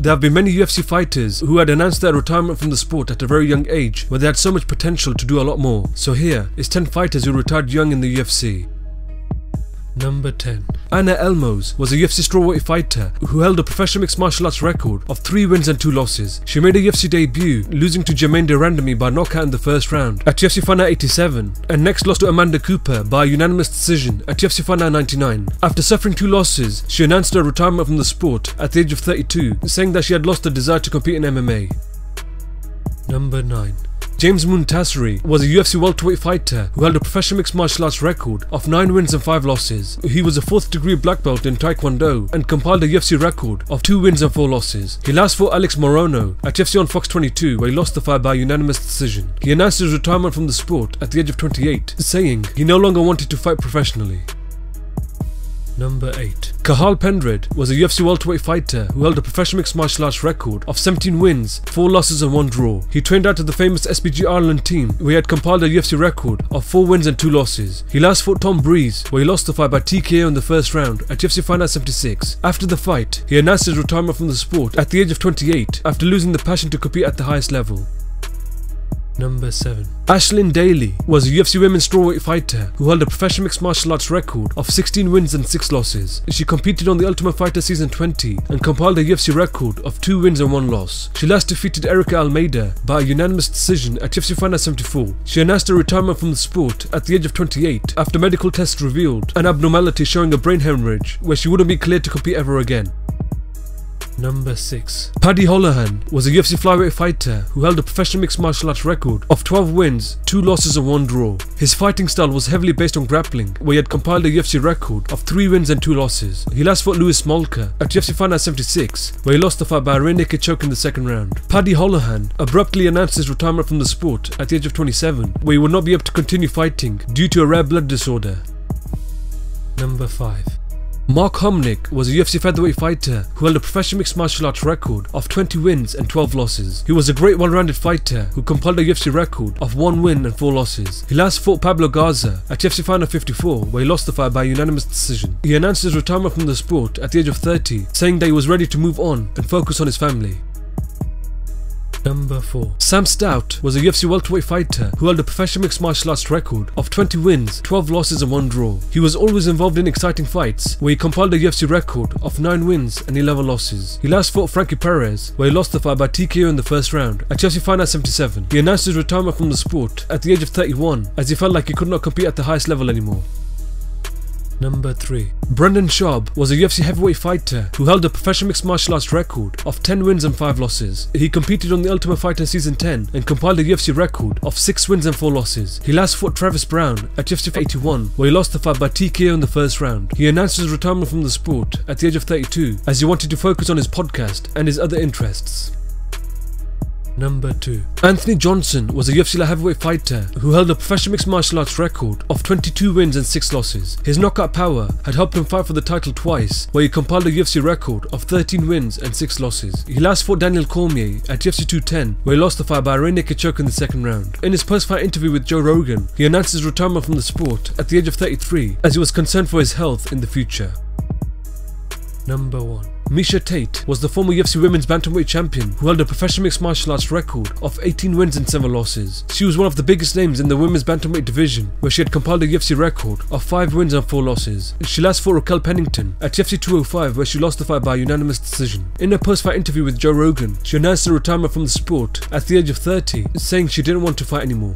There have been many UFC fighters who had announced their retirement from the sport at a very young age, where they had so much potential to do a lot more. So here is 10 fighters who retired young in the UFC. Number 10. Anna Elmos was a UFC strawweight fighter who held a professional mixed martial arts record of 3 wins and 2 losses. She made a UFC debut, losing to Jermaine de Randamie by knockout in the first round at UFC Fight Night 87, and next lost to Amanda Cooper by unanimous decision at UFC Fight Night 99. After suffering 2 losses, she announced her retirement from the sport at the age of 32, saying that she had lost the desire to compete in MMA. Number 9. James Muntasiri was a UFC welterweight fighter who held a professional mixed martial arts record of 9 wins and 5 losses. He was a 4th degree black belt in Taekwondo and compiled a UFC record of 2 wins and 4 losses. He last fought Alex Morono at UFC on Fox 22, where he lost the fight by unanimous decision. He announced his retirement from the sport at the age of 28, saying he no longer wanted to fight professionally. Number 8. Kahal Pendred was a UFC welterweight fighter who held a professional mixed martial arts record of 17 wins, 4 losses and 1 draw. He trained out of the famous SBG Ireland team, where he had compiled a UFC record of 4 wins and 2 losses. He last fought Tom Breeze, where he lost the fight by TKO in the first round at UFC Fight Night 76. After the fight, he announced his retirement from the sport at the age of 28 after losing the passion to compete at the highest level. Number 7. Ashlyn Daly was a UFC women's strawweight fighter who held a professional mixed martial arts record of 16 wins and 6 losses. She competed on the Ultimate Fighter Season 20 and compiled a UFC record of 2 wins and 1 loss. She last defeated Erica Almeida by a unanimous decision at UFC Fight Night 74. She announced her retirement from the sport at the age of 28 after medical tests revealed an abnormality showing a brain hemorrhage, where she wouldn't be cleared to compete ever again. Number 6. Paddy Holohan was a UFC flyweight fighter who held a professional mixed martial arts record of 12 wins, 2 losses and 1 draw. His fighting style was heavily based on grappling, where he had compiled a UFC record of 3 wins and 2 losses. He last fought Louis Smolka at UFC Fight Night 76, where he lost the fight by a rear naked choke in the second round. Paddy Holohan abruptly announced his retirement from the sport at the age of 27, where he would not be able to continue fighting due to a rare blood disorder. Number 5. Mark Homnick was a UFC featherweight fighter who held a professional mixed martial arts record of 20 wins and 12 losses. He was a great well-rounded fighter who compiled a UFC record of 1 win and 4 losses. He last fought Pablo Garza at UFC Fight Night 54, where he lost the fight by unanimous decision. He announced his retirement from the sport at the age of 30, saying that he was ready to move on and focus on his family. Number 4. Sam Stout was a UFC welterweight fighter who held a professional mixed martial arts record of 20 wins, 12 losses and 1 draw. He was always involved in exciting fights, where he compiled a UFC record of 9 wins and 11 losses. He last fought Frankie Perez, where he lost the fight by TKO in the first round at UFC Fight Night 77. He announced his retirement from the sport at the age of 31, as he felt like he could not compete at the highest level anymore. Number 3. Brendan Schaub was a UFC heavyweight fighter who held a professional mixed martial arts record of 10 wins and 5 losses. He competed on the Ultimate Fighter Season 10 and compiled a UFC record of 6 wins and 4 losses. He last fought Travis Brown at UFC 81, where he lost the fight by TKO in the first round. He announced his retirement from the sport at the age of 32, as he wanted to focus on his podcast and his other interests. Number 2. Anthony Johnson was a UFC light heavyweight fighter who held a professional mixed martial arts record of 22 wins and 6 losses. His knockout power had helped him fight for the title twice, where he compiled a UFC record of 13 wins and 6 losses. He last fought Daniel Cormier at UFC 210, where he lost the fight by a rear naked choke in the second round. In his post-fight interview with Joe Rogan, he announced his retirement from the sport at the age of 33, as he was concerned for his health in the future. Number 1. Miesha Tate was the former UFC Women's Bantamweight Champion who held a professional mixed martial arts record of 18 wins and 7 losses. She was one of the biggest names in the Women's Bantamweight division, where she had compiled a UFC record of 5 wins and 4 losses. She last fought Raquel Pennington at UFC 205, where she lost the fight by unanimous decision. In a post-fight interview with Joe Rogan, she announced her retirement from the sport at the age of 30, saying she didn't want to fight anymore.